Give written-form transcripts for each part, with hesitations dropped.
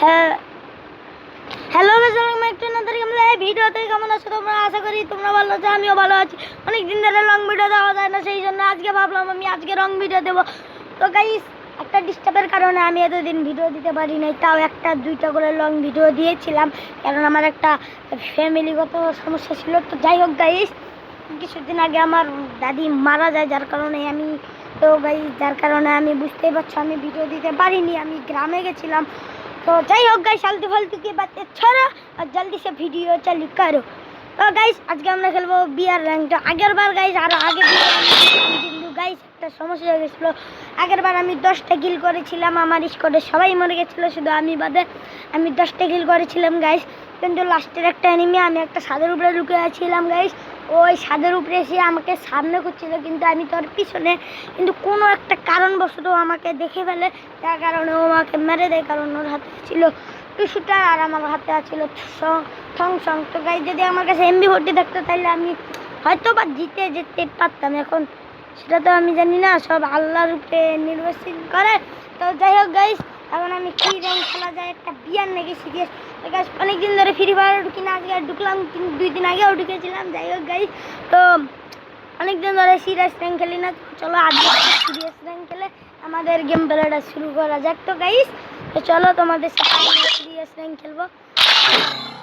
হ্যাঁ, হ্যালো আমি একটু নতুন ভিডিওতে কেমন আছো তোমরা? আশা করি তোমরা ভালো আছো, আমিও ভালো আছি। অনেকদিন ধরে লং ভিডিও দেওয়া যায় না, সেই জন্য আজকে ভাবলাম আমি আজকে লং ভিডিও দেবো। তো গাইস, একটা ডিস্টার্বের কারণে আমি এতদিন ভিডিও দিতে পারি নাই, তাও একটা দুইটা করে লং ভিডিও দিয়েছিলাম, কারণ আমার একটা ফ্যামিলিগত সমস্যা ছিল। তো যাই হোক গাইস, কিছুদিন আগে আমার দাদি মারা যায়, যার কারণে যার কারণে আমি বুঝতেই পারছো আমি ভিডিও দিতে পারিনি, আমি গ্রামে গেছিলাম। तो যাই হোক গাইস, ফালতু ফালতু की बातें छोड़ो और जल्दी से वीडियो चालू करो। तो गाइस আজকে আমরা খেলবো বিআর র্যাঙ্কটা। আগের বার গাইস আর আগে কিন্তু গাইস একটা সমস্যা হয়ে গেছিল। আগের বার আমি 10টা কিল করেছিলাম, আমার স্কোয়াডে সবাই মরে গেছিল, শুধু আমি বাদে। আমি 10টা কিল করেছিলাম গাইস, কিন্তু লাস্টের একটা এনিমি আমি একটা ছাদের উপরে লুকিয়ে আছিলাম গাইস। ওই ছাদের উপরে এসে আমাকে সামনে করছিল, কিন্তু আমি তোর পিছনে, কিন্তু কোনো একটা কারণবশত আমাকে দেখে ফেলে, যার কারণে ও আমাকে মেরে দেয়, কারণ ওর হাতে ছিল টুসুটার আর আমার হাতে ছিল ঠং সং। তো গাইস, যদি আমার কাছে MB40 থাকতো তাহলে আমি হয়তো বা জিতে যেতে পারতাম। এখন সেটা তো আমি জানি না, সব আল্লাহর উপরে নির্ভরশীল করে। তো যাই হোক গাইস, এখন আমি কি র্যাঙ্ক খেলা যায় একটা বিয়ার নাকি সিরিয়াস। তো গাইস, অনেকদিন ধরে ফ্রি ফায়ার ঢুকি না, আজকে ঢুকলাম, 2 দিন আগেও ঢুকেছিলাম। যাই হোক গাইস, তো অনেকদিন ধরে সিরিয়াস র্যাঙ্ক খেলি না, চলো আজকে সিরিয়াস র্যাঙ্ক খেলে আমাদের গেম প্লেটা শুরু করা যাক। তো গাইস, তো চলো তোমাদের সাথে সিরিয়াস র্যাঙ্ক খেলবো।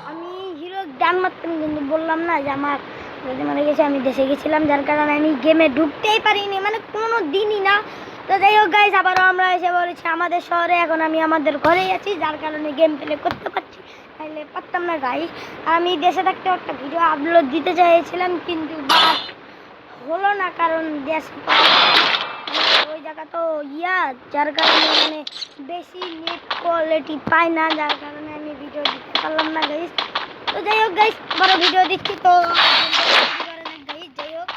আমি হিরো ডান মারতাম, কিন্তু বললাম না যে আমার যদি মারা গেছে, আমি দেশে গেছিলাম, যার কারণে আমি গেমে ঢুকতেই পারিনি, মানে কোনো দিনই না। তো যাই হোক গাইস, আবারও আমরা এসে বলেছি আমাদের শহরে। এখন আমি আমাদের ঘরেই আছি, যার কারণে গেম প্লে করতে পারছি, তাহলে পারতাম না গাইস। আর আমি দেশে থাকতে একটা ভিডিও আপলোড দিতে চাইছিলাম, কিন্তু হলো না, কারণ দেশে ওই জায়গা তো যার কারণে মানে বেশি নেট কোয়ালিটি পাই না, যার কারণে আমি ভিডিও দিতে পারলাম না গাইস। তো যাই হোক গাইস, বড় ভিডিও দিচ্ছি, তো গাইস যাই হোক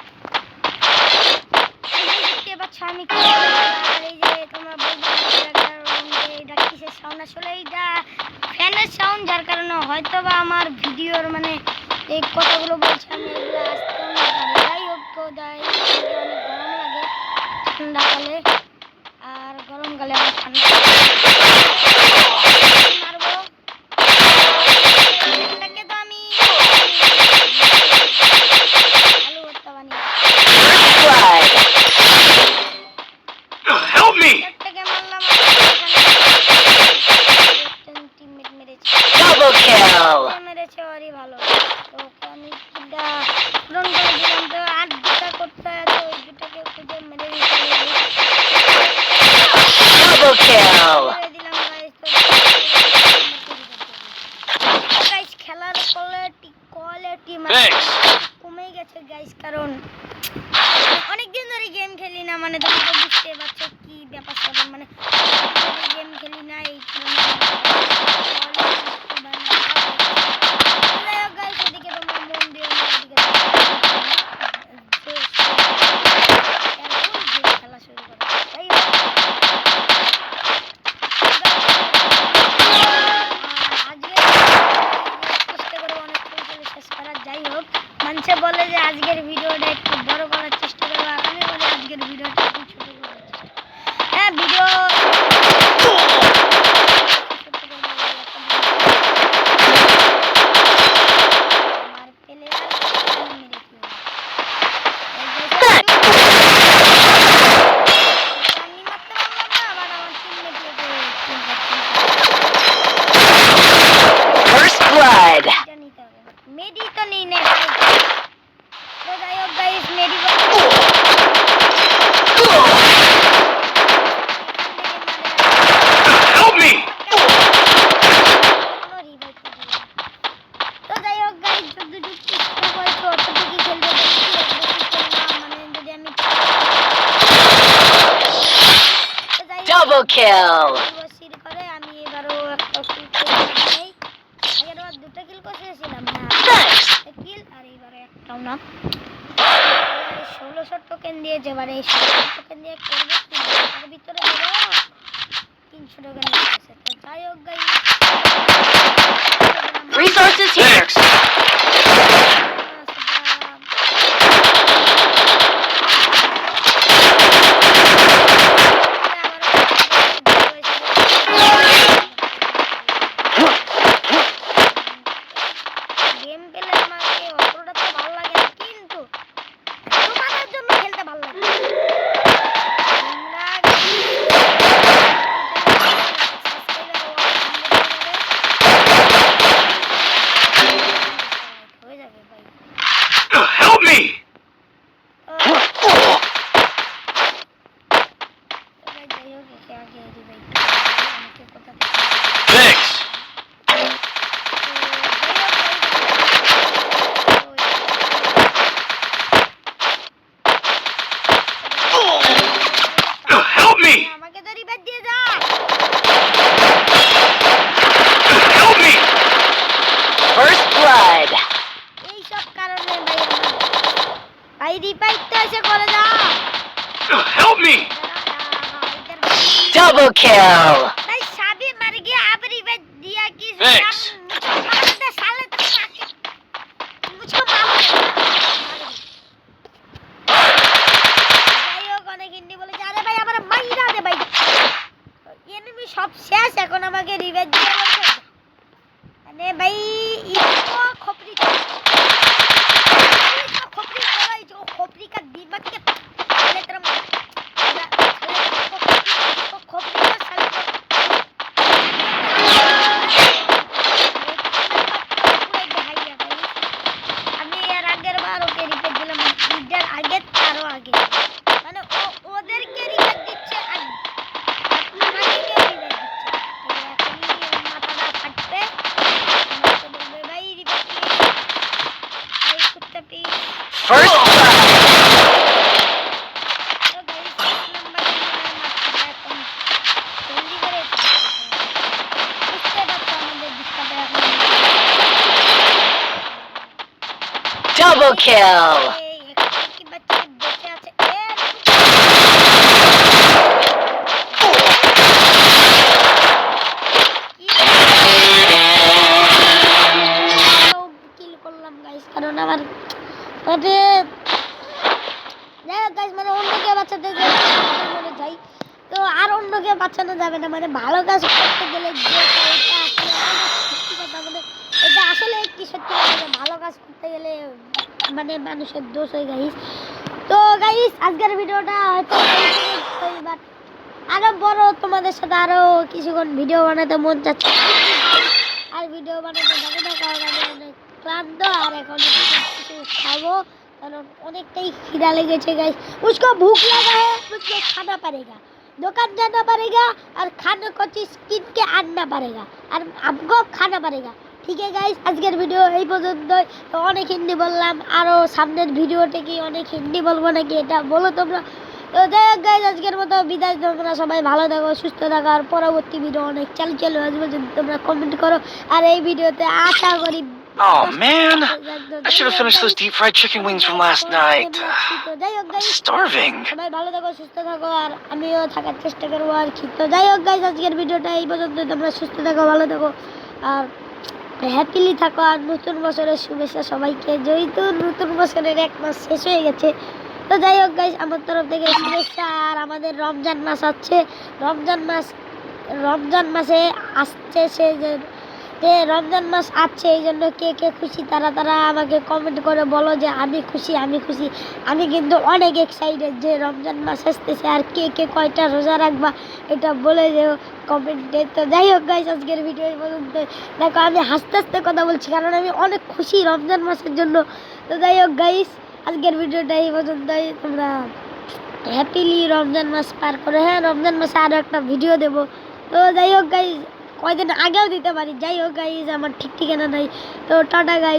দেখতে পাচ্ছ আমি এই যে তোমরা বলবে এটা কিসের সাউন্ড, আসলে এইটা ফ্যানের সাউন্ড, যার কারণে হয়তো বা আমার ভিডিওর মানে এই কথাগুলো বলছি আমি, এগুলো আসতে না পারে। যাই হোক, তো অনেক গরম লাগে ঠান্ডাকালে, আর গরমকালে আমার ঠান্ডা মারবো এটাকে। তো আমি আলু ভর্তা বানিয়ে মারলাম, টিমমেট মেরেছে ওরই ভালো। তো আমি পূরণ করে দিলাম, তো আর দুটা করতে হয়, তো ওই দুটাকে খুঁজে মেরে দিলাম গাইস। খেলার কোয়ালিটি মানে কমে গেছে গাইস, কারণ অনেকদিন ধরে গেম খেলি না, মানে তোমরা তো বুঝতে পারছো কি ব্যাপার স্যাপার, মানে গেম খেলি না এই মানুষে বলে যে আজকের ভিডিওটা একটু বড় করার চেষ্টা করবো, আর আমি বলি আজকের ভিডিওটা একটু ছোট করার চেষ্টা। হ্যাঁ, ভিডিও মেডি তো নেই না। তো যাই হোক গাইস, মেডি তো যাই হোক গাইস, যতটুকু চেষ্টা করছি অতটুকুই খেলতে পারছি, মানে যদি আমি ডাবল কিল করে আমি এবারও একটা কিল করেছি। আগের বার 2টা কিল করেছিলাম, কিল, আর এবারে একটাও না। 1600 টোকেন দিয়েছে, এবারে এই 1600 টোকেন দিয়ে করবো কি, ভিতরে 300 টোকেন দিয়েছে। তো যাই হোক guys, resources here. Double kill. भाई साबी मर गया अब रिवेंज दिया कि Thanks. मार दे साले तो मुझको मार যাই হোক অনেক হিন্দি বলেছে আরে ভাই আমার মাইরা দে ভাই এনিমি সব শেষ এখন আমাকে রিভেঞ্জ দিয়ে বলছে মানে ভাই इसको खोपड़ी खोपड़ी करो जो खोपड़ी का दिमाग के साले तरह खोपड़ी का साले আমি এর আগের বার ওকে রিপেট দিলাম ঈদের আগে আরো আগে মানে ওদেরকে রিপেট দিচ্ছে আর আমাকে রিপেট দিচ্ছে এখনই মাথাটা ফাটবে আমাকে বলবে ভাই রিপেট ভাই কুত্তা পি First blood. তো ভাই নাম্বার মাথাটা এখন জলদি করে বুঝতে পারছো আমাদের ডিস্টার্ব এখন Double kill. কি বাচ্চা বেঁচে আছে কিল করলাম গাইস কারণ আমার মানে যাই হোক গাইস মানে অন্যকে বাঁচাতে গেলে মনে যাই তো আর অন্যকে বাঁচানো যাবে না মানে ভালো কাজ করতে গেলে যে এটা আসলে অনেক সত্যি কথা মানে এটা আসলে কি সত্যি কথা ভালো কাজ করতে গেলে মানে মানুষের দোষ হয় গাইস তো গাইস আজকের ভিডিওটা হয়তো বাট আরো বড় তোমাদের সাথে আরো কিছুক্ষণ ভিডিও বানাতে মন চাচ্ছে আর ভিডিও বানাতে যাবে না কারণ আমি অনেক ক্লান্ত আর এখন কিছু খাবো কারণ অনেকটাই খিদা লেগেছে गाइस उसको भूख लगा है मुझको खाना पड़ेगा दुकान जाना पड़ेगा और खाने को चीज किन के आनना पड़ेगा और हमको खाना पड़ेगा ঠিক আছে गाइस আজকের ভিডিও এই পর্যন্তই তো অনেক হিন্দি বললাম আরো সামনের ভিডিওতে কি অনেক হিন্দি বলবো নাকি এটা বলো তোমরা তো যাই হোক গাইস আজকের মতো বিদায় তোমরা সবাই ভালো থাকো সুস্থ থাকো আর পরবর্তী ভিডিও অনেক চালু আসবে যদি তোমরা কমেন্ট করো আর এই ভিডিওতে আশা করি Oh man, I should have finished those deep fried chicken wings from last night. তো যাই হোক গাইস Starving. সবাই ভালো থাকো সুস্থ থাকো আর আমিও থাকার চেষ্টা করবো আর কি তো যাই হোক গাইস আজকের ভিডিওটা এই পর্যন্ত তোমরা সুস্থ থাকো ভালো থাকো আর হ্যাপিলি থাকো আর নতুন বছরের শুভেচ্ছা সবাইকে যেহেতু নতুন বছরের এক মাস শেষ হয়ে গেছে তো যাই হোক গাইস আমার তরফ থেকে শুভেচ্ছা আর আমাদের রমজান মাস আছে রমজান মাসে আসছে সে যে রমজান মাস আছে এই জন্য কে কে খুশি তারা আমাকে কমেন্ট করে বলো যে আমি খুশি আমি কিন্তু অনেক এক্সাইটেড যে রমজান মাস আসতেছে আর কে কে কয়টা রোজা রাখবা এটা বলে যেও কমেন্টে তো যাই হোক গাইস আজকের ভিডিও এই পর্যন্ত দেখো আমি হাসতে হাসতে কথা বলছি কারণ আমি অনেক খুশি রমজান মাসের জন্য তো যাই হোক গাইস আজকের ভিডিওটা এই পর্যন্তই তোমরা হ্যাপিলি রমজান মাস পার করে হ্যাঁ রমজান মাসে আরও একটা ভিডিও দেবো তো যাই হোক গাইস কয়দিন আগেও দিতে পারি যাই হোক গাইস আমার ঠিক ঠিকানা নাই তো টাটা গাইস